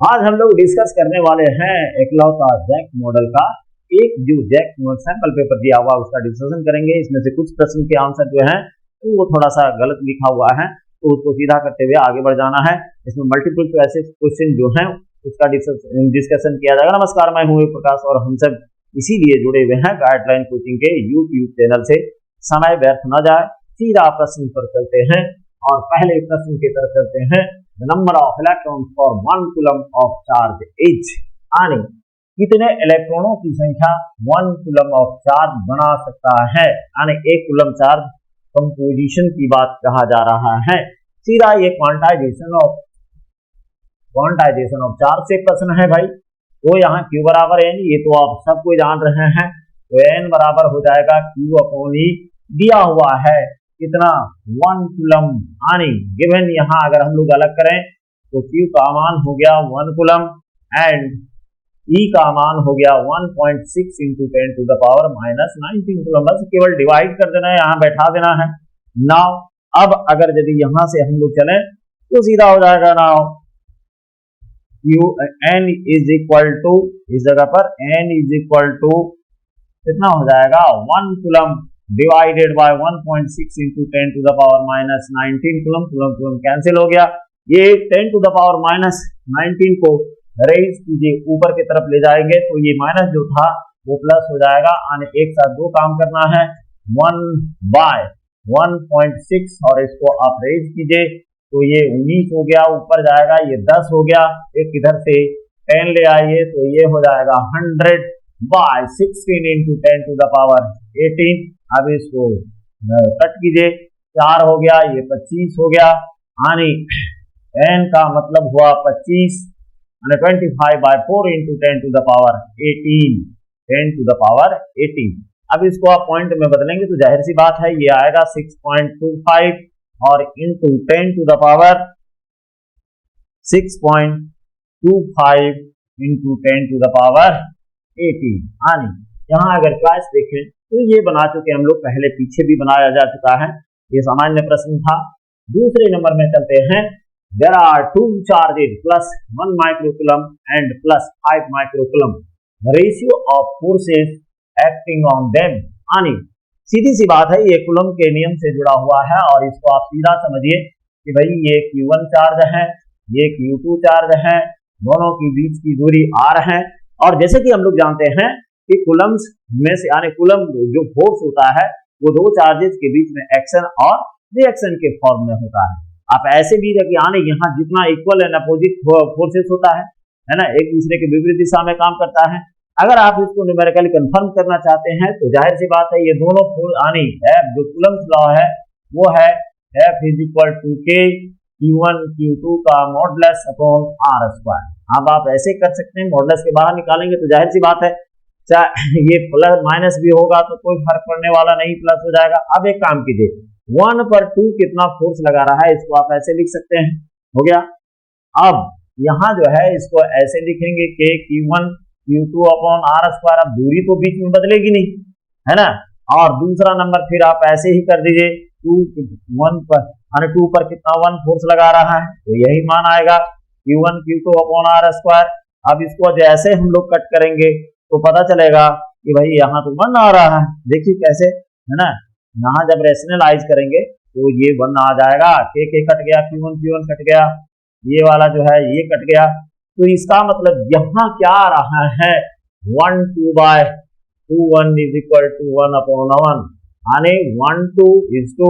आज हम लोग डिस्कस करने वाले हैं एकलौता जैक मॉडल का एक जो जैक मॉडल सैंपल पेपर दिया हुआ उसका डिस्कशन करेंगे। इसमें से कुछ प्रश्न के आंसर जो है वो थोड़ा सा गलत लिखा हुआ है तो उसको सीधा करते हुए आगे बढ़ जाना है। इसमें मल्टीपल चॉइसेस क्वेश्चन जो है उसका डिस्कशन किया जाएगा। नमस्कार, मैं हूँ प्रकाश और हम सब इसीलिए जुड़े हुए हैं गाइडलाइन कोचिंग के यूट्यूब चैनल से। समय व्यर्थ न जाए, सीधा प्रश्न पर चलते हैं और पहले प्रश्न की तरफ चलते हैं। The number of electrons for 1 coulomb of charge is यानी कितने इलेक्ट्रॉनों की संख्या 1 कूलम ऑफ चार्ज बना सकता है, यानी 1 कूलम चार्ज कंपोजिशन की बात कहा जा रहा है। सीधा ये क्वांटाइजेशन ऑफ चार्ज से प्रश्न है भाई। तो यहाँ Q बराबर N, ये तो आप सबको जान रहे हैं। तो N बराबर हो जाएगा Q अपॉन E, दिया हुआ है कितना 1 कूलम, यानी गिवन यहाँ अगर हम लोग अलग करें तो Q का मान हो गया 1 कूलम एंड E का मान हो गया 1.6 into 10 to the power minus 19 coulomb. बस केवल डिवाइड कर देना है, यहाँ बैठा देना है। नाउ अब अगर यदि यहाँ से हम लोग चलें तो सीधा हो जाएगा। Now Q N is equal to, इस जगह पर N इज इक्वल टू कितना हो जाएगा 1 coulomb divided by 1.6 into 10 to the power minus 19 coulomb. Coulomb cancel हो गया। ये 10 टू द पावर माइनस 19 को रेज कीजिए, ऊपर की तरफ ले जाएंगे तो ये माइनस जो था वो प्लस हो जाएगा। आने एक साथ दो काम करना है, 1 बाय 1.6 और इसको आप रेज कीजिए तो ये 19 हो गया, ऊपर जाएगा ये 10 हो गया। एक इधर से 10 ले आइए तो ये हो जाएगा 100 by 16 into 10 to the power 18। अब इसको कट कीजिए, 4 हो गया, ये 25 हो गया। यानी n का मतलब हुआ 25 यानी 25 by 4 into 10 to the power 18, 10 to the power 18। अब इसको आप पॉइंट में बदलेंगे तो जाहिर सी बात है ये आएगा 6.25 और into 10 to the power 6.25 into 10 to the power 18। यानी यहाँ अगर क्लास देखें तो ये बना चुके हम लोग, पहले पीछे भी बनाया जा चुका है, ये सामान्य प्रश्न था। दूसरे नंबर में चलते हैं। There are 2 charges plus 1 microcoulomb and plus 5 microcoulomb, ratio of forces acting on them. यानी सीधी सी बात है, ये कूलम के नियम से जुड़ा हुआ है और इसको आप सीधा समझिए कि भाई ये Q1 चार्ज है, ये Q2 चार्ज है, दोनों के बीच की दूरी R है। और जैसे कि हम लोग जानते हैं कि कूलम्स में से यानी कूलम जो फोर्स होता है वो दो चार्जेस के बीच में एक्शन और रिएक्शन के फॉर्म में होता है। आप ऐसे भी यानी यहाँ जितना इक्वल एंड अपोजिट फोर्सेस होता है ना, एक दूसरे के विपरीत दिशा में काम करता है। अगर आप इसको न्यूमेरिकली कंफर्म करना चाहते हैं तो जाहिर सी बात है ये दोनों यानी जो कूलम्स लॉ है वो है F is equal to K Q1 Q2 का मॉडुलस अपॉन R स्क्वायर। अब आप ऐसे कर सकते हैं, मॉडुलस के बाहर निकालेंगे तो जाहिर सी बात है चाहे ये प्लस माइनस भी होगा तो कोई फर्क पड़ने वाला नहीं, प्लस हो जाएगा। अब एक काम कीजिए, 1 पर 2 कितना फोर्स लगा रहा है इसको आप ऐसे लिख सकते हैं, हो गया। अब यहाँ जो है इसको ऐसे लिखेंगे कि Q1 Q2 upon R square. अब दूरी तो बीच में बदलेगी नहीं, है ना। और दूसरा नंबर फिर आप ऐसे ही कर दीजिए, 1 पर 2 पर कितना 1 फोर्स लगा रहा है तो यही मान आएगा Q1 Q2 upon R square. अब इसको जैसे हम लोग कट करेंगे तो पता चलेगा कि भाई यहाँ तो 1 आ रहा है, देखिए कैसे, है ना। यहाँ जब रेशनलाइज करेंगे तो ये 1 आ जाएगा, के कट गया, Q1 कट गया, ये वाला जो है ये कट गया। तो इसका मतलब यहाँ क्या आ रहा है 1 2 by 2 1 is equal to 1 upon 1, यानी 1 2 is to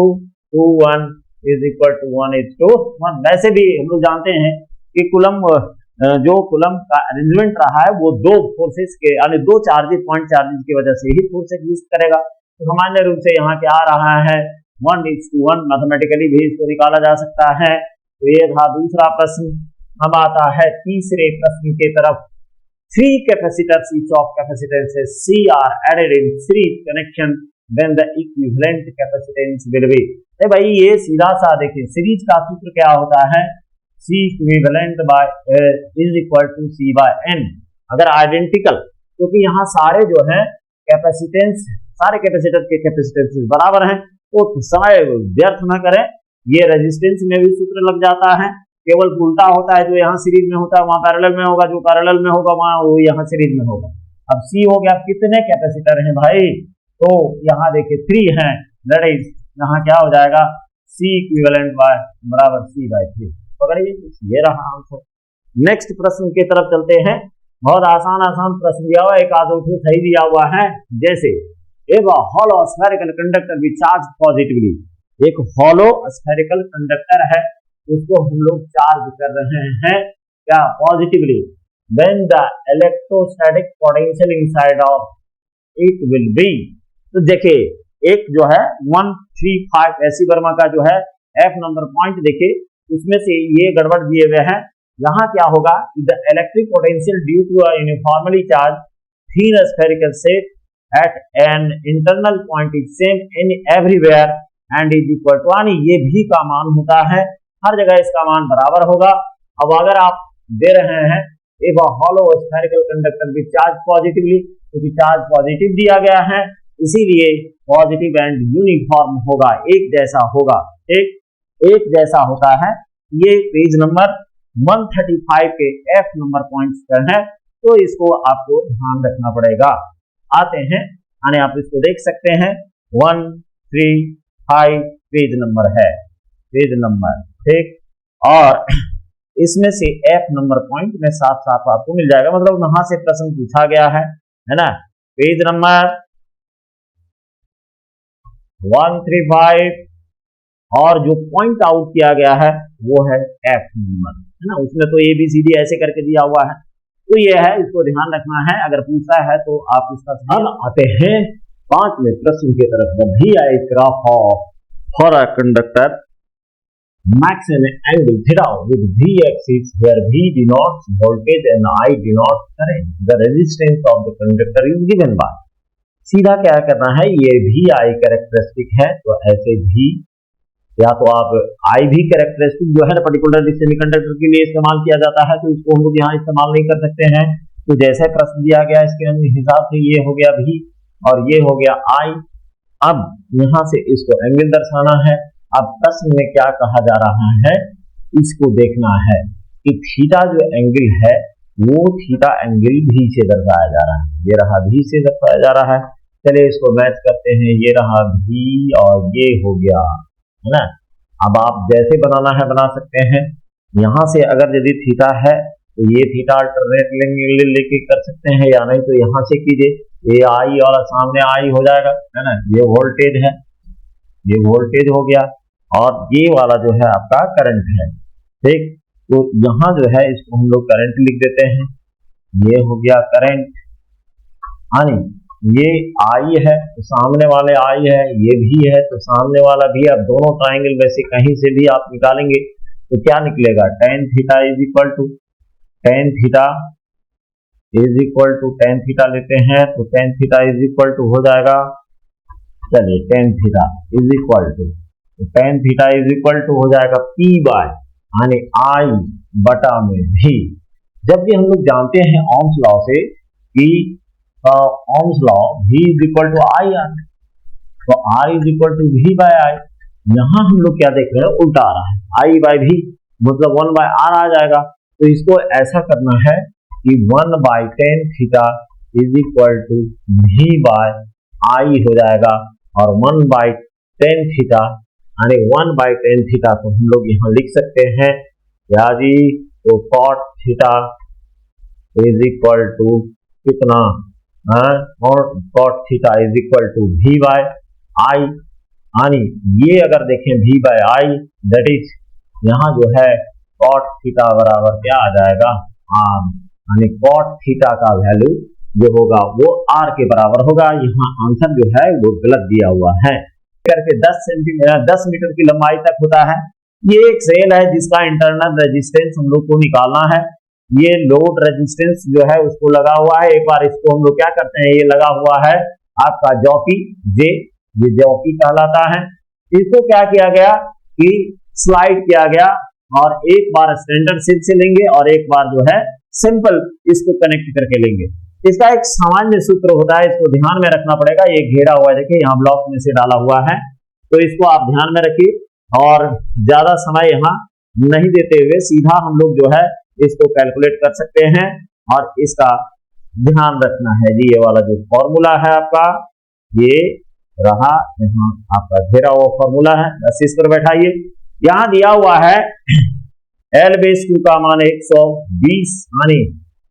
2 1 is equal to 1 is to 1। वैसे भी हम लोग जानते हैं कि कूलम जो कूलम का अरेंजमेंट रहा है वो दो फोर्सेस के यानी दो चार्जेस पॉइंट चार्जेस की वजह से ही फोर्स एग्जिस्ट करेगा। तो सामान्य रूप से यहाँ क्या आ रहा है 1:1, मैथमेटिकली भी इसको निकाला जा सकता है। तो ये था दूसरा प्रश्न। अब आता है तीसरे प्रश्न की तरफ। 3 capacitors each of capacitances C are added in series connection when the equivalent capacitance will be। भाई ये सीधा सा देखिए, सीरीज का सूत्र क्या होता है, C equivalent by is equal to C by N। अगर आइडेंटिकल, क्योंकि यहाँ सारे जो है कैपेसिटेंस, सारे कैपेसिटर के कैपेसिटेंस बराबर हैं तो समय व्यर्थ न करें, ये रेजिस्टेंस में भी सूत्र लग जाता है केवल उल्टा होता है, जो यहाँ सीरीज में होता है वहां पैरेलल में होगा, जो पैरेलल में होगा वहां वो यहाँ सीरीज में होगा। अब सी हो गया, कितने कैपेसिटर हैं भाई, तो यहाँ देखिए 3 हैं, दैट इज यहाँ क्या हो जाएगा C इक्विवेलेंट बाय बराबर C/3। पकड़िए, ये रहा आंसर। नेक्स्ट प्रश्न की तरफ चलते हैं। बहुत आसान प्रश्न दिया हुआ, एक आध उठो सही दिया हुआ है। जैसे एक hollow spherical conductor which charge positively, एक हॉलो स्फेरिकल कंडक्टर है, उसको हम लोग चार्ज कर रहे हैं क्या, positively. Then the electrostatic potential inside of it will be, तो देखिए एक जो है 135 एसी वर्मा का जो है F नंबर पॉइंट देखिए, उसमें से ये गड़बड़ दिए हुए हैं। यहाँ क्या होगा, the electric potential due to a uniformly charge thin spherical shape at an internal point is same in everywhere and is equal to, यानी ये भी का मान होता है, हर जगह इसका मान बराबर होगा। अब अगर आप दे रहे हैं एक hollow spherical conductor with charge positively, क्योंकि चार्ज पॉजिटिव दिया गया है इसीलिए पॉजिटिव एंड यूनिफॉर्म होगा, एक जैसा होगा, एक जैसा होता है। ये पेज नंबर 135 के F नंबर पॉइंट्स पर है, तो इसको आपको ध्यान रखना पड़ेगा। आते हैं, यानी आप इसको देख सकते हैं 135 पेज नंबर है, पेज नंबर, ठीक। और इसमें से F नंबर पॉइंट में साफ साफ आपको मिल जाएगा, मतलब वहां से प्रश्न पूछा गया है ना। पेज नंबर 135 और जो पॉइंट आउट किया गया है वो है F नंबर, है ना। उसमें तो ABCD ऐसे करके दिया हुआ है, तो ये है, इसको ध्यान रखना है, अगर पूछा है तो आप उसका ध्यान। आते हैं 5वें प्रश्न की तरफ। The VI graph of for a conductor makes an angle theta with V axis where V denotes voltage and I denotes current. The resistance of the conductor is given by, सीधा क्या करना है, ये VI कैरेक्टरिस्टिक है तो ऐसे भी, या तो आप I भी कैरेक्टरिस्टिक जो है ना पर्टिकुलर सेमीकंडक्टर के लिए इस्तेमाल किया जाता है, तो इसको हम लोग यहाँ इस्तेमाल नहीं कर सकते हैं। तो जैसे प्रश्न दिया गया इसके हिसाब से ये हो गया V और ये हो गया I। अब यहाँ से इसको एंगल दर्शाना है। अब प्रश्न में क्या कहा जा रहा है, इसको देखना है कि थीटा जो एंगल है वो थीटा एंगल V से दर्शाया जा रहा है, ये रहा V से दर्शाया जा रहा है। चलिए इसको मैच करते हैं, ये रहा V और ये हो गया, है ना। अब आप जैसे बनाना है बना सकते हैं। यहाँ से अगर यदि थीटा है तो ये थीटा अल्टरनेट लेके कर सकते हैं, या नहीं तो यहाँ से कीजिए, ये I और सामने I हो जाएगा, है ना। ये वोल्टेज है, ये वोल्टेज हो गया और ये वाला जो है आपका करंट है, ठीक। तो यहाँ जो है इसको हम लोग करंट लिख देते हैं, ये हो गया करंट, यानी ये I है तो सामने वाले I है, ये भी है तो सामने वाला भी। अब दोनों ट्राइंगल में से कहीं से भी आप निकालेंगे तो क्या निकलेगा, tan theta is equal to tan theta is equal to tan theta लेते हैं तो tan theta is equal to हो जाएगा, चलिए tan theta is equal to tan theta is equal to हो जाएगा P बाय, यानी I बटा में V। जबकि हम लोग जानते हैं ओम्स लॉ से कि Ohm's law V is equal to I R, तो I is equal to V by I। यहाँ हम लोग क्या देख रहे हैं, उल्टा आ रहा है, I बाय V मतलब 1 बाय R आ जाएगा। तो इसको ऐसा करना है कि 1 by tan theta is equal to V by I हो जाएगा, और 1 बाय tan थीटा यानी 1 बाय tan थीटा को हम लोग यहाँ लिख सकते हैं या जी, तो cot theta is equal to कितना, और cot theta is equal to V by I, यानी ये अगर देखें V बाय I दैट इज यहाँ जो है cot थीटा बराबर क्या आ जाएगा R, यानी cot थीटा का वैल्यू जो होगा वो R के बराबर होगा। यहाँ आंसर जो है वो गलत दिया हुआ है, करके 10 मीटर की लंबाई तक होता है। ये एक सेल है जिसका इंटरनल रेजिस्टेंस हम लोग को निकालना है। ये लोड रेजिस्टेंस जो है उसको लगा हुआ है, एक बार इसको हम लोग क्या करते हैं, ये लगा हुआ है आपका जॉकी जे, ये जॉकी कहलाता है। इसको क्या किया गया कि स्लाइड किया गया, और एक बार स्टैंडर्ड सेल से लेंगे और एक बार जो है सिंपल इसको कनेक्ट करके लेंगे। इसका एक सामान्य सूत्र होता है, इसको ध्यान में रखना पड़ेगा। ये घेरा हुआ है, देखिए यहाँ ब्लॉक में से डाला हुआ है, तो इसको आप ध्यान में रखिए और ज्यादा समय यहाँ नहीं देते हुए सीधा हम लोग जो है इसको कैलकुलेट कर सकते हैं। और इसका ध्यान रखना है जी, ये वाला जो फॉर्मूला है आपका, ये रहा यहाँ आपका घेरा हुआ फॉर्मूला है, बस इस पर बैठाइए। यहाँ दिया हुआ है L बेस 2 का मान 120, यानी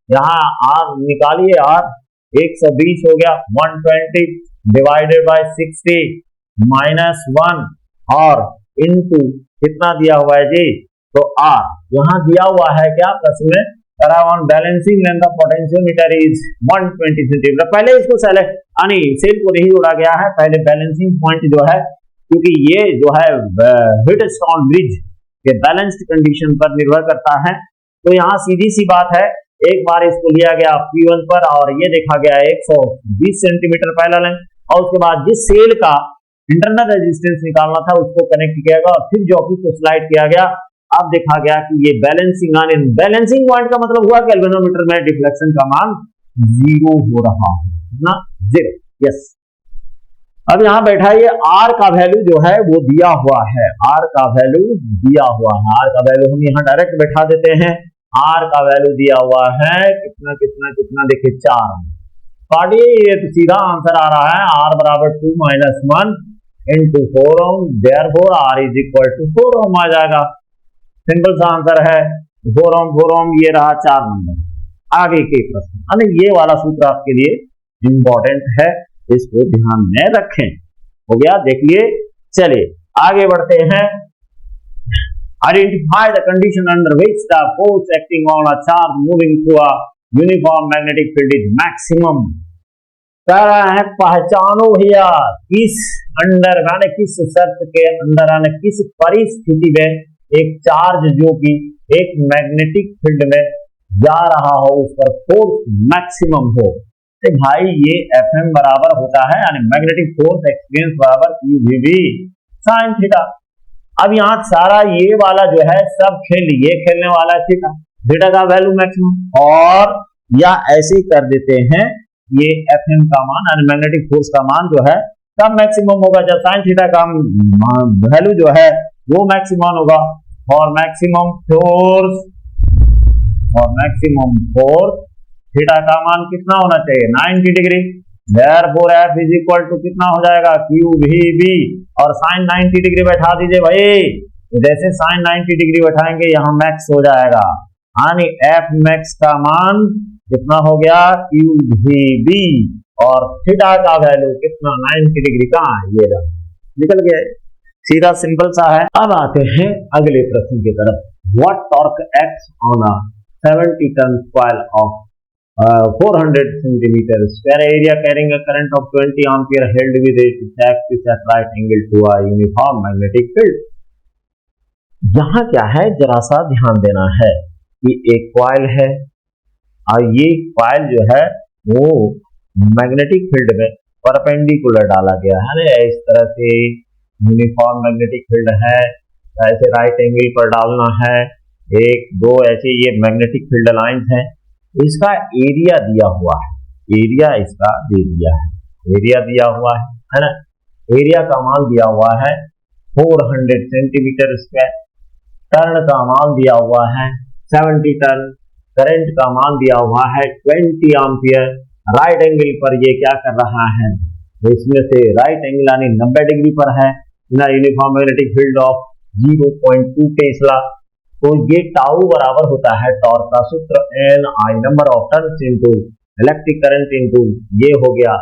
यहाँ R निकालिए, R 120 हो गया, 120 डिवाइडेड बाय 60 माइनस 1 और इनटू कितना दिया हुआ है जी, तो R यहाँ दिया हुआ है क्या प्रश्न में, around balancing length of potentiometer is 120 centimetre. पहले इसको सेल को नहीं जोड़ा गया है, पहले बैलेंसिंग पॉइंट जो है, क्योंकि ये जो है व्हीटस्टोन ब्रिज के बैलेंस्ड कंडीशन पर निर्भर करता है। तो यहाँ सीधी सी बात है, एक बार इसको लिया गया P1 पर और ये देखा गया 120 सेंटीमीटर पहला लेंथ, और उसके बाद जिस सेल का इंटरनल रेजिस्टेंस निकालना था उसको कनेक्ट किया गया और फिर जॉकी को स्लाइड किया गया। अब देखा गया कि ये बैलेंसिंग पॉइंट का मतलब हुआ कि गैल्वेनोमीटर में डिफ्लेक्शन का मान 0 हो रहा है ना, 0। यस, अब यहाँ बैठा ये R का वैल्यू जो है वो दिया हुआ है, R का वैल्यू दिया हुआ है, R का वैल्यू हम यहाँ डायरेक्ट बैठा देते हैं। R का वैल्यू दिया हुआ है कितना कितना कितना, देखिए 4। काटिए, ये तो सीधा आंसर आ रहा है R बराबर 2 - 1 into 4 ohm, therefore R is equal to 4 ohm आ जाएगा। सिंपल सा आंसर है 4 ohm, ये रहा 4 नंबर। आगे के प्रश्न, अरे ये वाला सूत्र आपके लिए इंपॉर्टेंट है, इसको ध्यान में रखें। हो गया, देखिए चलिए आगे बढ़ते हैं। Identify the condition under which the force acting on a charge moving through a uniform magnetic field is maximum. कह रहा है पहचानो भैया किस अंडर, माने किस शर्त के अंदर, यानी किस परिस्थिति में एक चार्ज जो कि एक मैग्नेटिक फील्ड में जा रहा हो उस पर फोर्स मैक्सिमम हो। तो भाई ये Fm बराबर होता है, यानी मैग्नेटिक फोर्स एक्सपीरियंस बराबर QVB sin थीटा। अब यहाँ सारा ये वाला जो है सब ये खेलने वाला है थीटा, थीटा का वैल्यू मैक्सिमम, और या ऐसे ही कर देते हैं ये Fm का मान, यानी मैग्नेटिक फोर्स का मान जो है कब मैक्सिमम होगा, जब sin थीटा का वैल्यू जो है वो मैक्सिमम होगा। फॉर मैक्सिमम फोर्स थीटा का मान कितना होना चाहिए, 90 degree. Therefore F is equal to कितना हो जाएगा, QVB, और साइन 90 डिग्री बैठा दीजिए भाई। तो जैसे साइन 90 डिग्री बैठाएंगे यहाँ मैक्स हो जाएगा, यानी F मैक्स का मान कितना हो गया, QVB, और थीटा का वैल्यू कितना, 90 डिग्री। कहाँ है, ये निकल गया, सीधा सिंपल सा है। अब आते हैं अगले प्रश्न की तरफ। What torque acts on a 70 turn coil of 400 centimetre square area carrying a current of 20 ampere held with its axis at right angle to a uniform magnetic field. यहाँ क्या है, जरा सा ध्यान देना है कि एक कॉइल है और ये कॉइल जो है वो मैग्नेटिक फील्ड में परपेंडिकुलर डाला गया है, इस तरह से यूनिफॉर्म मैग्नेटिक फील्ड है, ऐसे राइट एंगल पर डालना है, 1 2 ऐसे ये मैग्नेटिक फील्ड लाइंस हैं। इसका एरिया दिया हुआ है, एरिया इसका दे दिया है, एरिया दिया हुआ है ना, एरिया का मान दिया हुआ है 400 सेंटीमीटर स्क्वायर, टर्न का मान दिया हुआ है 70 टन, करंट का मान दिया हुआ है 20 एम्पीयर। राइट एंगल पर ये क्या कर रहा है, इसमें से राइट एंगल यानी 90 डिग्री पर है ना, uniform magnetic field of 0.2 Tesla. तो ये टाउ बराबर होता है टॉर्क का सूत्र Ni, number of turns into electric current into ये हो गया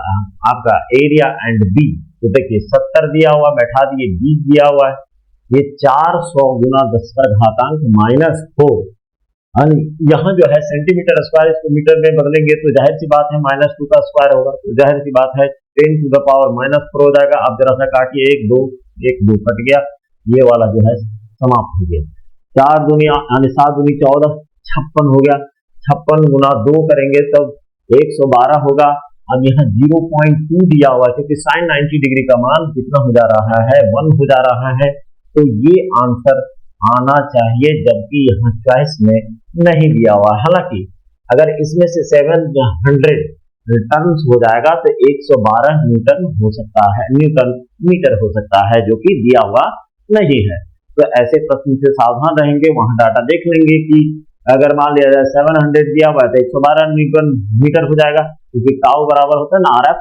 आपका एरिया एंड बी। तो देखिए 70 दिया हुआ, बैठा दिए 20 दिया हुआ है, ये 400 गुना 10 का घातांक -4, यहाँ जो है सेंटीमीटर स्क्वायर इसको मीटर में बदलेंगे तो जाहिर सी बात है -2 का स्क्वायर होगा, तो जाहिर सी बात है 10 टू द पावर -4 हो जाएगा। अब जरा सा काटिए, 1 2 कट गया, ये वाला जो है समाप्त हो गया। 4 दूनी यानी 7 दूनी 14, 56 हो गया, 56 गुना 2 करेंगे तब 112 होगा। अब यहाँ 0.2 दिया हुआ है क्योंकि साइन 90 डिग्री का मान कितना हो जा रहा है, 1 हो जा रहा है, तो ये आंसर आना चाहिए, जबकि यहाँ चॉइस में नहीं दिया हुआ। हालांकि अगर इसमें से 700 टर्न्स हो जाएगा तो 112 न्यूटन हो सकता है, न्यूटन मीटर हो सकता है, जो कि दिया हुआ नहीं है। तो ऐसे प्रश्न से सावधान रहेंगे, वहां डाटा देख लेंगे कि अगर मान लिया जाए 700 दिया हुआ है तो 112 न्यूटन मीटर हो जाएगा, क्योंकि टाउ बराबर होता है ना RF,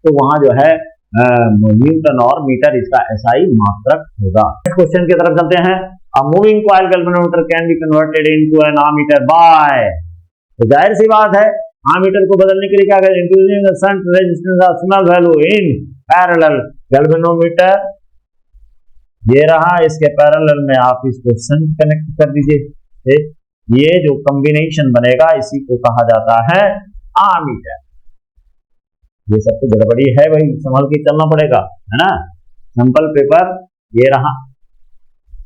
तो वहां जो है न्यूटन और मीटर इसका SI मात्रक होगा। क्वेश्चन की तरफ चलते हैं। A moving coil galvanometer can be converted into an ammeter by, तो जाहिर सी बात है आमीटर को बदलने के लिए क्या करें, increasing the shunt resistance of small value in parallel galvanometer, ये रहा, इसके पैरेलल में आप इसको शंट कनेक्ट कर दीजिए, ये जो कॉम्बिनेशन बनेगा इसी को कहा जाता है आमीटर। ये सब तो गड़बड़ी है भाई, संभल के चलना पड़ेगा, है ना। सैंपल पेपर ये रहा,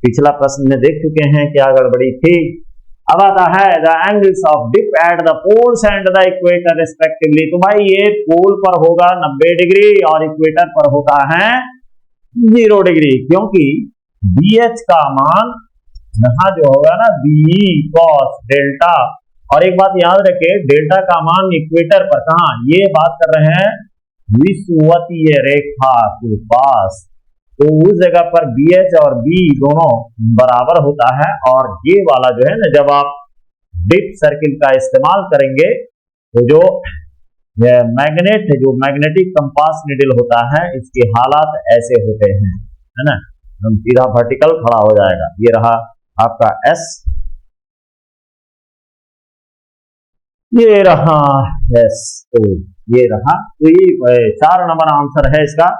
पिछला प्रश्न में देख चुके हैं क्या गड़बड़ी थी। अब आता है the angles of dip at the poles and the equator respectively, तो भाई ये पोल पर होगा 90 डिग्री और इक्वेटर पर होता है 0 डिग्री, क्योंकि BH का मान यहाँ जो होगा ना BE cos डेल्टा, और एक बात याद रखे डेल्टा का मान इक्वेटर पर कहाँ, ये बात कर रहे हैं विषुवतीय रेखा के पास, तो उस जगह पर BH और B दोनों बराबर होता है। और ये वाला जो है ना, जब आप डिप सर्किल का इस्तेमाल करेंगे तो जो मैग्नेट है, जो मैग्नेटिक कंपास नीडल होता है, इसके हालात ऐसे होते हैं, है ना, हम सीधा वर्टिकल खड़ा हो जाएगा। ये रहा आपका S, ये रहा S, तो ये रहा, तो ये 4 नंबर आंसर है इसका।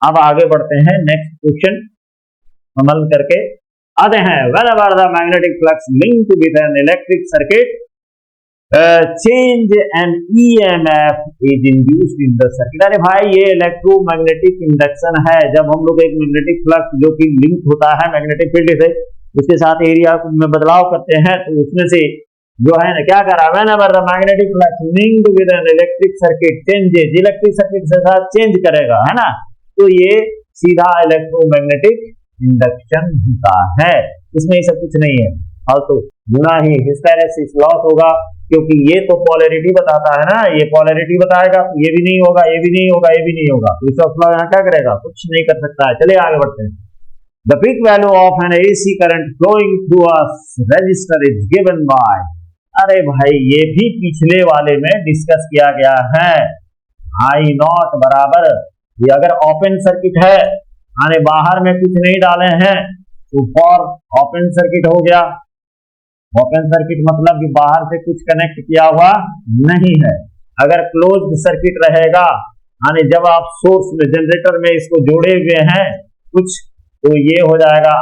अब आगे बढ़ते हैं, नेक्स्ट क्वेश्चन अमल करके आते हैं। whenever the magnetic flux linked with an electric circuit change an EMF is induced in the circuit, अरे भाई ये इलेक्ट्रोमैग्नेटिक इंडक्शन है, जब हम लोग एक मैग्नेटिक फ्लक्स जो कि लिंक होता है मैग्नेटिक फील्ड से, उसके साथ एरिया में बदलाव करते हैं, तो उसमें से जो है ना क्या करा, whenever the magnetic flux linked with an electric circuit changes, electric circuit के साथ चेंज करेगा, है ना, तो ये सीधा इलेक्ट्रोमैग्नेटिक इंडक्शन होता है, इसमें ये सब कुछ नहीं है, फालतू गुना ही हिस्टैरिसीस लॉस होगा, क्योंकि ये तो पोलैरिटी बताता है ना, ये पोलैरिटी बताएगा, ये भी नहीं होगा, ये भी नहीं होगा, ये भी नहीं होगा, तो इसका फ्लो यहाँ क्या करेगा, कुछ नहीं कर सकता है। चलिए आगे बढ़ते हैं। The peak value of an AC current flowing through a resistor is given by, अरे भाई ये भी पिछले वाले में डिस्कस किया गया है, I0 बराबर, ये अगर ओपन सर्किट है, यानी बाहर में कुछ नहीं डाले हैं, तो फॉर ओपन सर्किट हो गया, ओपन सर्किट मतलब कि बाहर से कुछ कनेक्ट किया हुआ नहीं है। अगर क्लोज्ड सर्किट रहेगा, यानी जब आप सोर्स में जनरेटर में इसको जोड़े हुए हैं कुछ, तो ये हो जाएगा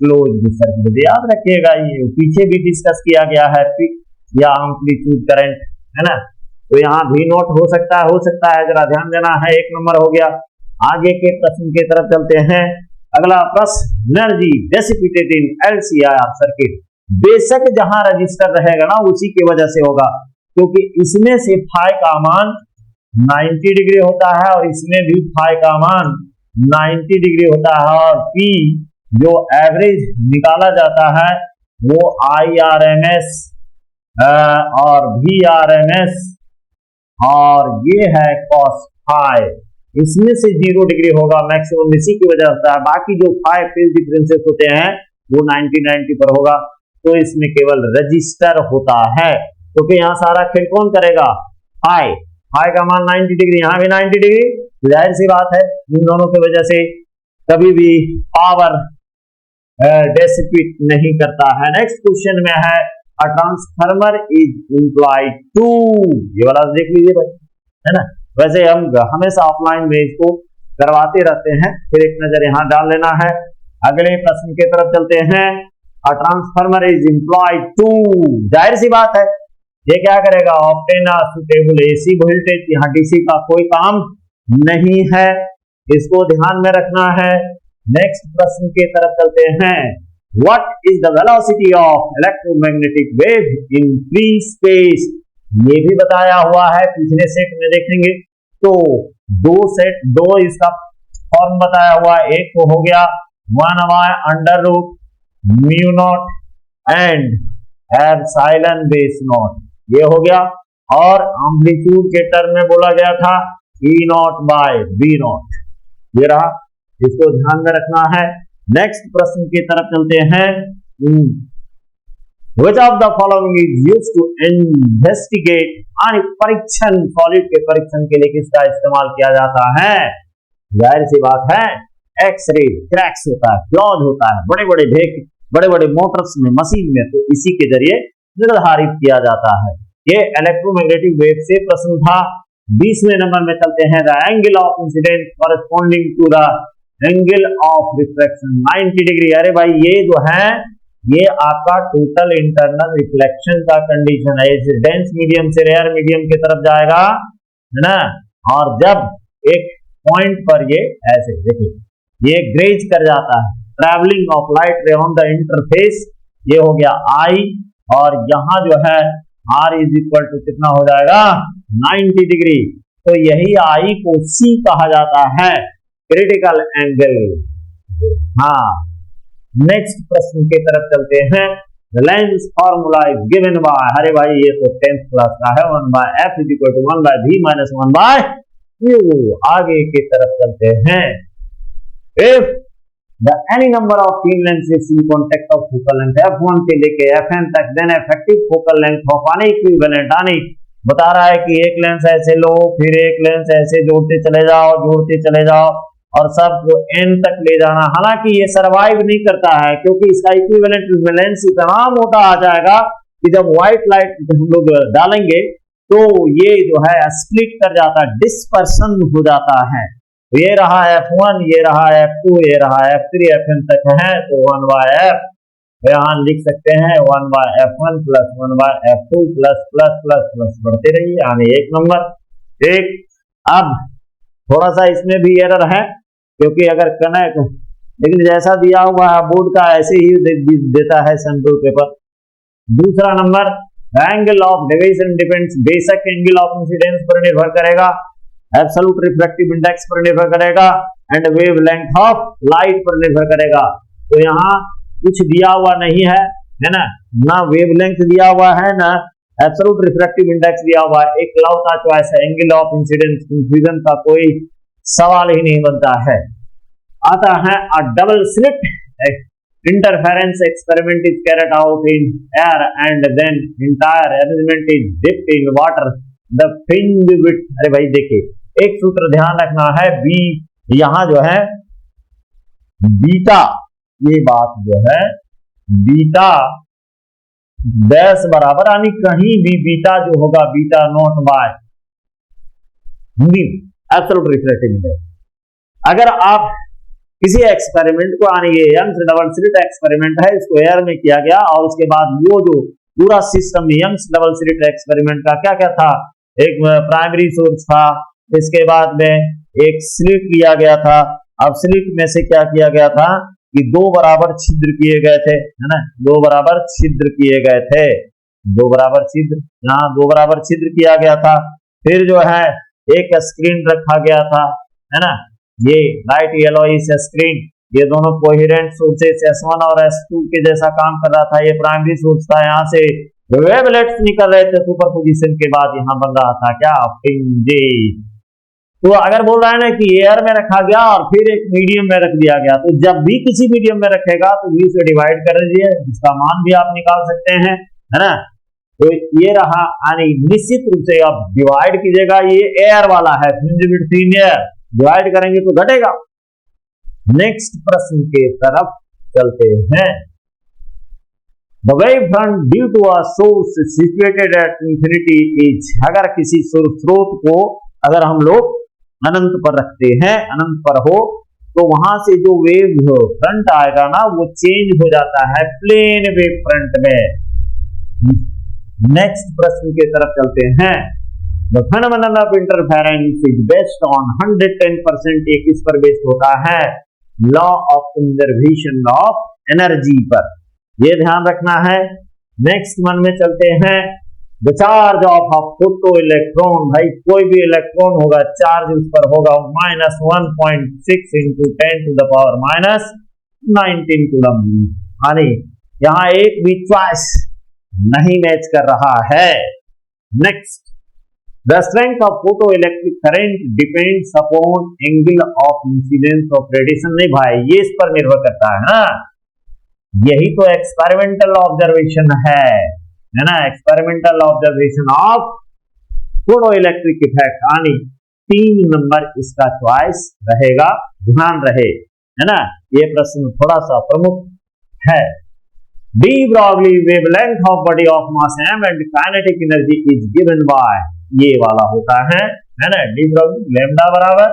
क्लोज्ड सर्किट। याद रखिएगा, ये पीछे भी डिस्कस किया गया है, पिक या एम्पलीट्यूड करंट, है ना, तो यहाँ V0 हो सकता है, जरा ध्यान देना है। 1 नंबर हो गया। आगे के प्रश्न की तरफ चलते हैं। अगला प्रश्न, एनर्जी डेसिपेटेड इन LCR सर्किट, बेशक जहां रजिस्टर रहेगा ना उसी की वजह से होगा, क्योंकि इसमें से फाई का मान 90 डिग्री होता है और इसमें भी फाई का मान 90 डिग्री होता है, और P जो एवरेज निकाला जाता है वो IRMS और VRMS, और ये है cos फाई, इसमें से 0 डिग्री होगा, मैक्सिमम इसी की वजह होता है। बाकी जो फाई फेज डिफरेंसेस होते हैं वो 90 पर होगा, तो इसमें केवल रजिस्टर होता है, क्योंकि यहाँ सारा खेल कौन करेगा, फाई, फाई का मान 90 डिग्री, यहाँ भी 90 डिग्री, जाहिर सी बात है इन दोनों की वजह से कभी भी पावर डेसिपेट नहीं करता है। नेक्स्ट क्वेश्चन में है, A transformer is employed to, ये वाला देख लीजिए भाई, है ना, वैसे हम हमेशा ऑफलाइन में इसको करवाते रहते हैं, फिर एक नजर यहाँ डाल लेना है। अगले प्रश्न की तरफ चलते हैं। A transformer is employed to, जाहिर सी बात है ये क्या करेगा, obtain a suitable AC voltage, यहाँ DC का कोई काम नहीं है, इसको ध्यान में रखना है। नेक्स्ट प्रश्न की तरफ चलते हैं। What is the velocity of electromagnetic wave in free space? ये भी बताया हुआ है, पिछले सेट में देखेंगे तो दो इसका फॉर्म बताया हुआ है। एक तो हो गया 1/√μ0 एंड एप्सिलॉन बेस नॉट, ये हो गया, और एम्पलीट्यूड के टर्म में बोला गया था E0/V0, ये रहा, इसको ध्यान में रखना है। नेक्स्ट प्रश्न की तरफ चलते हैं। Which of the following is used to investigate? परीक्षण, सॉलिड के परीक्षण के लिए किसका इस्तेमाल किया जाता है? जाहिर सी बात है, एक्सरे, क्रैक्स होता है, फ्लॉज होता है, बड़े बड़े भेद, बड़े बड़े मोटर्स में, मशीन में, तो इसी के जरिए निर्धारित किया जाता है। ये इलेक्ट्रोमैग्नेटिक वेव से प्रश्न था। 20वें नंबर में चलते हैं। The angle of incidence corresponding to the angle of reflection 90 degree. अरे भाई ये जो है ये आपका टोटल इंटरनल रिफ्लेक्शन का कंडीशन है। ये डेंस मीडियम से रेयर मीडियम की तरफ जाएगा, है ना, और जब एक पॉइंट पर ये ऐसे देखिए ये ग्रेज कर जाता है, ट्रैवलिंग ऑफ लाइट रे ऑन द इंटरफेस, ये हो गया आई, और यहां जो है R इज इक्वल टू कितना हो जाएगा 90 डिग्री। तो यही आई को C कहा जाता है, क्रिटिकल एंगल। हाँ, नेक्स्ट प्रश्न की तरफ चलते हैं। Lens formula is given by, अरे भाई ये तो 10th क्लास का है, 1/f is equal to 1/v minus 1/q। आगे की तरफ चलते हैं। If the any number of तीन lens is in contact of focal length f1 से लेके fn तक, then effective focal length of any equivalent, बता रहा है कि एक लेंस ऐसे लो, फिर एक लेंस ऐसे जोड़ते चले जाओ, जोड़ते चले जाओ, और सबको n तक ले जाना। हालांकि ये सरवाइव नहीं करता है, क्योंकि इसका इक्विवेलेंट लेंस इतना मोटा आ जाएगा कि जब व्हाइट लाइट हम लोग डालेंगे तो ये जो है स्प्लिट कर जाता है, डिस्पर्सन हो जाता है। ये रहा f1, ये रहा f2, ये रहा f3, fn तक है, तो 1/f यहाँ लिख सकते हैं 1/f1 plus 1/f2 plus plus plus plus बढ़ते रहिए, यानी 1 नंबर। एक अब थोड़ा सा इसमें भी एरर है, क्योंकि अगर कनेक्ट, लेकिन जैसा दिया हुआ है बोर्ड का ऐसे ही देता है सैंपल पेपर। दूसरा number, angle of deviation depends, बेशक एंगल ऑफ इंसिडेंस पर निर्भर करेगा, एब्सोल्यूट रिफ्रैक्टिव इंडेक्स पर निर्भर करेगा, एंड वेवलेंथ ऑफ लाइट पर निर्भर करेगा। तो यहाँ कुछ दिया हुआ नहीं है, है ना वेवलेंथ दिया हुआ है, ना एब्सोल्यूट रिफ्रैक्टिव इंडेक्स दिया हुआ है। एक लौता चॉइस है एंगल ऑफ इंसिडेंस, कंफ्यूजन का कोई सवाल ही नहीं बनता है। आता है a double slit interference experiment is carried out in air and then entire element is dipped in water, the fringe width. अरे भाई देखिए एक सूत्र ध्यान रखना है, बी यहां जो है बीटा, ये बात जो है बीटा डैश बराबर, यानी कहीं भी बीटा जो होगा beta not bye absolute refractive index. अगर आप किसी एक्सपेरिमेंट को, यानी ये यंग्स डबल स्लिट एक्सपेरिमेंट है, इसको एयर में किया गया, और उसके बाद वो जो पूरा system Young's double slit experiment का क्या क्या था, एक प्राइमरी सोर्स था, इसके बाद में एक स्लिट लिया गया था। अब स्लिट में से क्या किया गया था कि 2 बराबर छिद्र किए गए थे, है ना, 2 बराबर छिद्र किए गए थे, 2 बराबर छिद्र, यहाँ 2 बराबर छिद्र किया गया था। फिर जो है एक स्क्रीन रखा गया था, है ना, ये लाइट येलोइश स्क्रीन, ये दोनों कोहेरेंट सोर्सेस S1 और S2 के जैसा काम कर रहा था। ये प्राइमरी सोर्स था, यहाँ से वेवलेट्स निकल रहे थे, सुपरपोजिशन के बाद यहाँ बन रहा था क्या, फ्रिंज। तो अगर बोल रहा है ना कि एयर में रखा गया और फिर एक मीडियम में रख दिया गया, तो जब भी किसी मीडियम में रखेगा तो v से डिवाइड कर दीजिए, इसका मान भी आप निकाल सकते हैं, है ना। तो ये रहा, यानी निश्चित रूप से आप डिवाइड कीजिएगा, ये एयर वाला है, डिवाइड करेंगे तो घटेगा। नेक्स्ट प्रश्न के तरफ चलते हैं। The wave front due to a source situated at infinity is, अगर किसी स्रोत को अगर हम लोग अनंत पर रखते हैं, अनंत पर हो, तो वहां से जो वेव फ्रंट आएगा ना वो चेंज हो जाता है प्लेन वेव फ्रंट में। नेक्स्ट प्रश्न की तरफ चलते हैं। The phenomenon of interference is based on 110%, ये किस पर बेस्ड होता है, law of conservation of energy पर, ये ध्यान रखना है। नेक्स्ट वन में चलते हैं। The charge of a photo electron, भाई कोई भी इलेक्ट्रॉन होगा चार्ज उस पर होगा -1.6 × 10⁻⁻19 कूलम। यानी यहाँ एक भी चॉइस नहीं मैच कर रहा है। Next the strength of photo electric current depends upon angle of incidence of radiation. नहीं भाई, ये इस पर निर्भर करता है ना, यही तो एक्सपेरिमेंटल ऑब्जर्वेशन है ना, experimental observation of photo electric effect. यानी 3 नंबर इसका चॉइस रहेगा, ध्यान रहे, है ना, ये प्रश्न थोड़ा सा प्रमुख है। De Broglie wavelength of body of mass m and kinetic energy is given by, ये वाला होता है ना, डी ब्रॉगली लैम्डा बराबर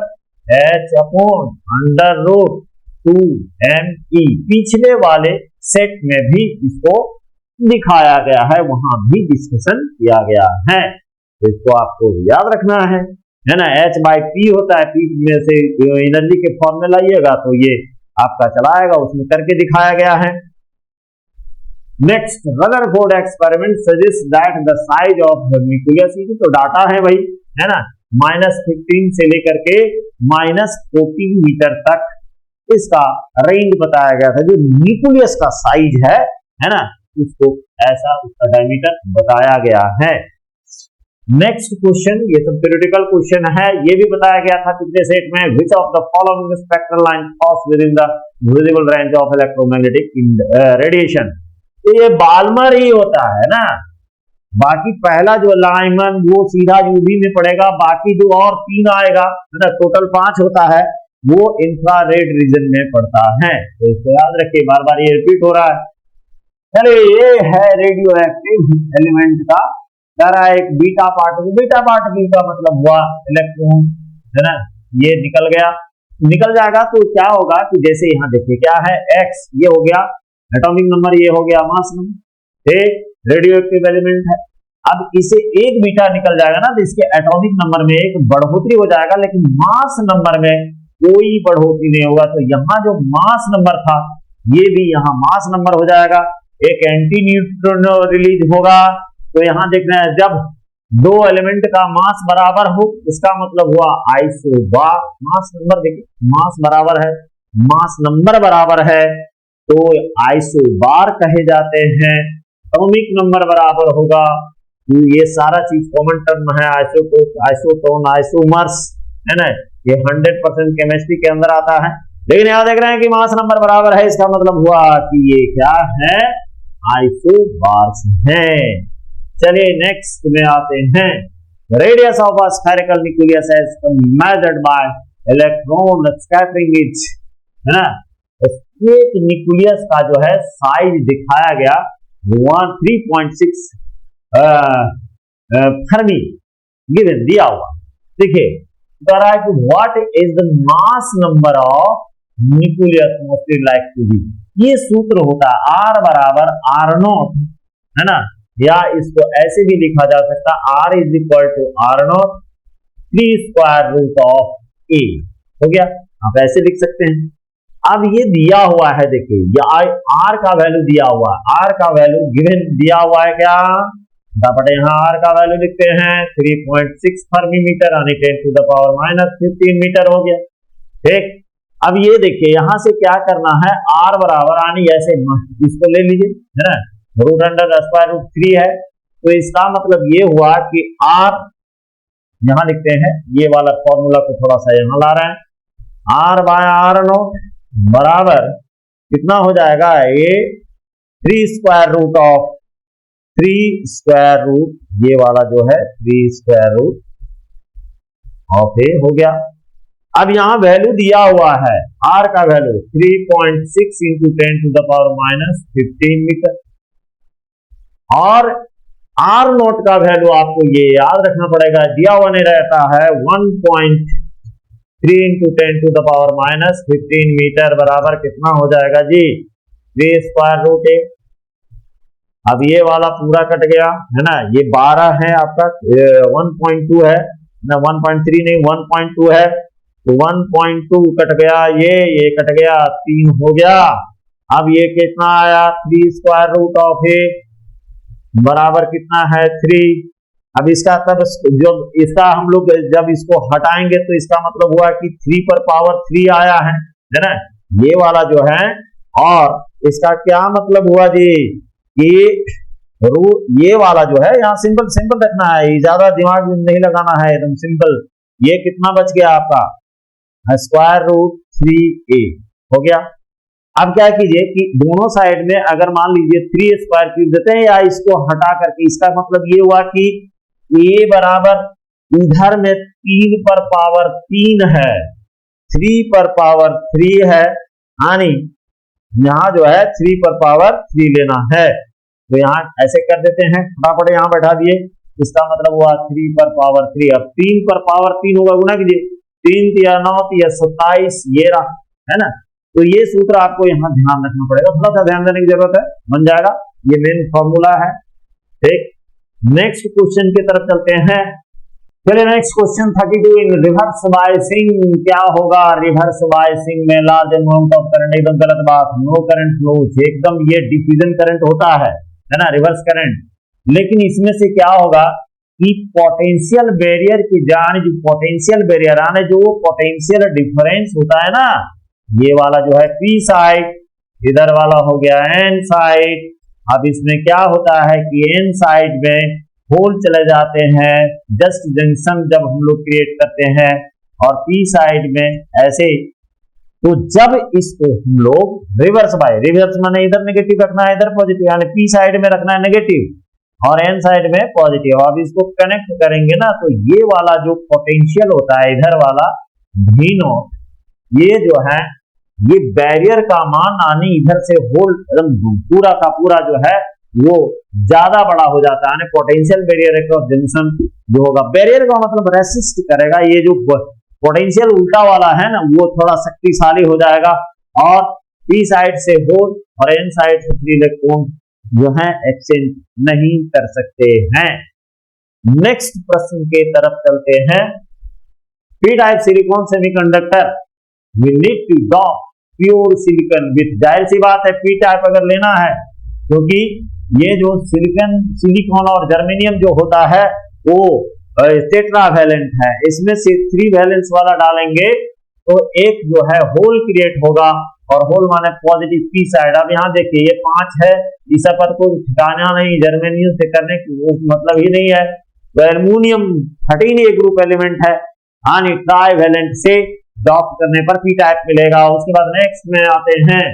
h upon under root 2me। पिछले वाले सेट में भी इसको दिखाया गया है, वहां भी डिस्कशन किया गया है, तो इसको आपको याद रखना है ना। h बाई पी होता है, पी में से एनर्जी के फॉर्मूला लाइएगा तो ये आपका चला आएगा, उसमें करके दिखाया गया है। Next, Rutherford experiment suggest that the size of the nucleus, तो डाटा है भाई, है ना, -15 से लेकर के -14 मीटर तक इसका रेंज बताया गया था। जो न्यूक्लियस का साइज है ना, उसको ऐसा उसका डायमीटर बताया गया है। नेक्स्ट क्वेश्चन, ये सब थ्योरेटिकल क्वेश्चन है, ये भी बताया गया था पिछले सेट में, which of the following spectral line pass with in the visible range of electromagnetic radiation. तो ये बाल्मर ही होता है ना, बाकी पहला जो लाइमन वो सीधा यूवी में पड़ेगा, बाकी जो और 3 आएगा ना, टोटल 5 होता है, वो इंफ्रारेड रीजन में पड़ता है, तो इसको याद रखिए, बार बार ये रिपीट हो रहा है। चलिए, ये है रेडियो एक्टिव एलिमेंट का जरा एक बीटा पार्टिकल। बीटा पार्टिकल का मतलब हुआ इलेक्ट्रॉन, है ना, ये निकल गया, निकल जाएगा तो क्या होगा कि जैसे यहाँ देखिए क्या है, x ये हो गया एटॉमिक नंबर, ये हो गया mass number, radio active element है। अब इसे एक बीटा निकल जाएगा ना, तो इसके एटॉमिक नंबर में एक बढ़ोतरी हो जाएगा, लेकिन मास नंबर में कोई बढ़ोतरी नहीं होगा। तो यहाँ जो मास नंबर था, ये भी यहाँ मास नंबर हो जाएगा, एक एंटी न्यूट्रॉन रिलीज होगा। तो यहाँ देखना है, जब 2 एलिमेंट का मास बराबर हो, इसका मतलब हुआ आइसोबार। मास नंबर देखिए, मास बराबर है, मास नंबर बराबर है, तो आइसोबार कहे जाते हैं। एटॉमिक नंबर बराबर होगा, तो ये सारा चीज कॉमन टर्म है, आइसोटोप, आइसोटोन, आइसोमर्स, है ना, ये 100% केमिस्ट्री के अंदर आता है। लेकिन यहाँ देख रहे हैं कि मास नंबर बराबर है, इसका मतलब हुआ कि ये क्या है, आइसोबार्स है। चलिए नेक्स्ट में आते हैं, radius of a spherical nucleus as measured by electron scattering is, है ना, एक न्यूक्लियस का जो है साइज दिखाया गया 3.6 फर्मी गिवन दिया हुआ। देखिए कि what is the mass number of nucleus mostly like to be, ये सूत्र होता है R बराबर R0, है ना, या इसको ऐसे भी लिखा जा सकता है R is equal to R0 3 square root of A, हो गया, आप ऐसे लिख सकते हैं। अब ये दिया हुआ है, देखिए ये R का वैल्यू दिया हुआ है, R का वैल्यू गिवन दिया हुआ है, क्या फटाफट यहाँ R का वैल्यू लिखते हैं 3.6 फर्मी मीटर, यानी 10⁻⁻15 मीटर हो गया। ठीक, अब ये देखिए यहाँ से क्या करना है, R बराबर यानी ऐसे इसको ले लीजिए, है ना, √√3 है, तो इसका मतलब ये हुआ कि R यहां लिखते हैं, ये वाला फॉर्मूला को थोड़ा सा यहां ला रहे हैं, R बाय R0 बराबर कितना हो जाएगा, ये 3 square root of 3 square root, ये वाला जो है 3 स्क्वायर रूट ऑफ A हो गया। अब यहां वैल्यू दिया हुआ है, R का वैल्यू 3.6 इंटू 10⁻⁻15 मीटर, और R नोट का वैल्यू आपको ये याद रखना पड़ेगा, दिया हुआ नहीं रहता है, 1.3 इंटू 10⁻⁻15 मीटर बराबर कितना हो जाएगा जी, 3 स्क्वायर रूट A। अब ये वाला पूरा कट गया, है ना, ये 12 है आपका, 1.2 है ना, 1.3 नहीं 1.2 है, तो 1.2 कट गया, ये कट गया, 3 हो गया। अब ये कितना आया, 3 स्क्वायर रूट ऑफ A बराबर कितना है, 3। अब इसका तब जब इसका हम लोग जब इसको हटाएंगे तो इसका मतलब हुआ कि 3 पर पावर 3 आया है ना, ये वाला जो है, और इसका क्या मतलब हुआ जी कि ये वाला जो है यहाँ सिंपल सिंपल रखना है, ज्यादा दिमाग नहीं लगाना है, एकदम सिंपल। ये कितना बच गया आपका, स्क्वायर रूट 3a हो गया। अब क्या कीजिए कि दोनों साइड में अगर मान लीजिए 3 स्क्वायर क्यूब देते हैं या इसको हटा करके, इसका मतलब ये हुआ कि a बराबर इधर में 3 पर पावर 3 है, 3 पर पावर 3 है, यानी यहाँ जो है 3 पर पावर 3 लेना है। तो यहाँ ऐसे कर देते हैं, फटाफट यहाँ बैठा दिए, इसका मतलब हुआ 3 पर पावर 3। अब 3 पर पावर 3 होगा, गुना कीजिए, 3 या 9 या 27, ये रहा, है ना। तो ये सूत्र आपको यहाँ ध्यान रखना पड़ेगा, थोड़ा सा ध्यान देने की जरूरत है, बन जाएगा, ये मेन फॉर्मूला है। ठीक, नेक्स्ट क्वेश्चन की तरफ चलते हैं। चलिए नेक्स्ट क्वेश्चन 32, इन रिवर्स बायसिंग क्या होगा। रिवर्स बायसिंग में लार्ज अमाउंट ऑफ करंट, एकदम गलत बात, नो करंट फ्लोज, एकदम ये डिफ्यूजन करंट होता है ना, रिवर्स करंट। लेकिन इसमें से क्या होगा कि पोटेंशियल बैरियर की जान, जो पोटेंशियल बैरियर आने, जो पोटेंशियल डिफरेंस होता है ना, ये वाला जो है पी साइड, इधर वाला हो गया एन साइड। अब इसमें क्या होता है कि एन साइड में होल चले जाते हैं, जस्ट जंक्शन जब हम लोग क्रिएट करते हैं, और पी साइड में ऐसे। तो जब इसको हम लोग रिवर्स बाय, रिवर्स माने इधर नेगेटिव रखना है, इधर पॉजिटिव, यानी पी साइड में रखना है नेगेटिव और एन साइड में पॉजिटिव। अब इसको कनेक्ट करेंगे ना, तो ये वाला जो पोटेंशियल होता है इधर वाला V नॉट, ये जो है ये बैरियर का मान आने इधर से होल पूरा का पूरा जो है वो ज्यादा बड़ा हो जाता है, पोटेंशियल बैरियर अक्रॉस जंक्शन जो होगा, बैरियर का मतलब रेसिस्ट करेगा, ये जो पोटेंशियल उल्टा वाला है ना वो थोड़ा शक्तिशाली हो जाएगा, और पी साइड से होल और एन साइड से फ्री इलेक्ट्रॉन जो है एक्सचेंज नहीं कर सकते हैं। नेक्स्ट प्रश्न के तरफ चलते हैं। P type silicon semiconductor, we need to dope pure silicon with, जाहिर सी बात है पी टाइप अगर लेना है, क्योंकि ये जो सिलिकॉन और जर्मेनियम जो होता है वो टेट्रावैलेंट है, इसमें से 3 वैलेंस वाला डालेंगे तो एक जो है होल क्रिएट होगा, और होल माने पॉजिटिव पी साइड। अब यहाँ देखिए ये 5 है, इस पर को ठिकाना नहीं, जर्मेनियम से करने की मतलब ही नहीं है। तो एल्युमिनियम 13 ये ग्रुप एलिमेंट है, यानी ट्राइवैलेंट से डॉप करने पर पी टाइप मिलेगा। उसके बाद नेक्स्ट में आते हैं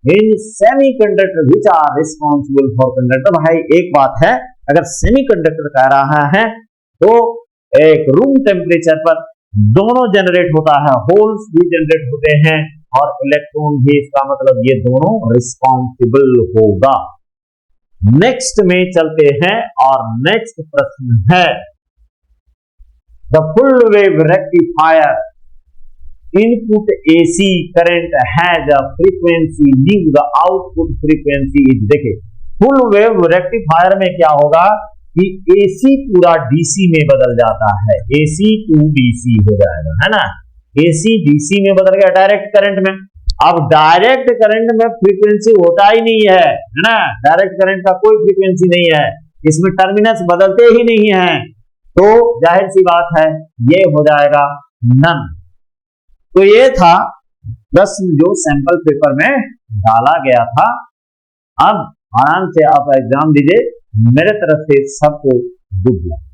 in semiconductor which are responsible for conductor. भाई एक बात है, अगर सेमीकंडक्टर कह रहा है तो एक रूम टेम्परेचर पर दोनों जनरेट होता है, होल्स भी जनरेट होते हैं और इलेक्ट्रॉन भी, इसका मतलब ये दोनों रिस्पॉन्सिबल होगा। नेक्स्ट में चलते हैं और नेक्स्ट प्रश्न है the full wave rectifier input AC current has a frequency leave the output frequency is. देखिए फुल वेव रेक्टिफायर में क्या होगा कि AC पूरा DC में बदल जाता है, AC टू DC हो जाएगा, है ना, AC DC में बदल गया डायरेक्ट करंट में। अब डायरेक्ट करंट में फ्रीक्वेंसी होता ही नहीं है ना, डायरेक्ट करंट का कोई फ्रीक्वेंसी नहीं है, इसमें टर्मिनस बदलते ही नहीं है, तो जाहिर सी बात है ये हो जाएगा नन। तो ये था प्रश्न जो सैंपल पेपर में डाला गया था। अब आराम से आप एग्जाम दीजिए, मेरे तरफ से सबको गुड लक।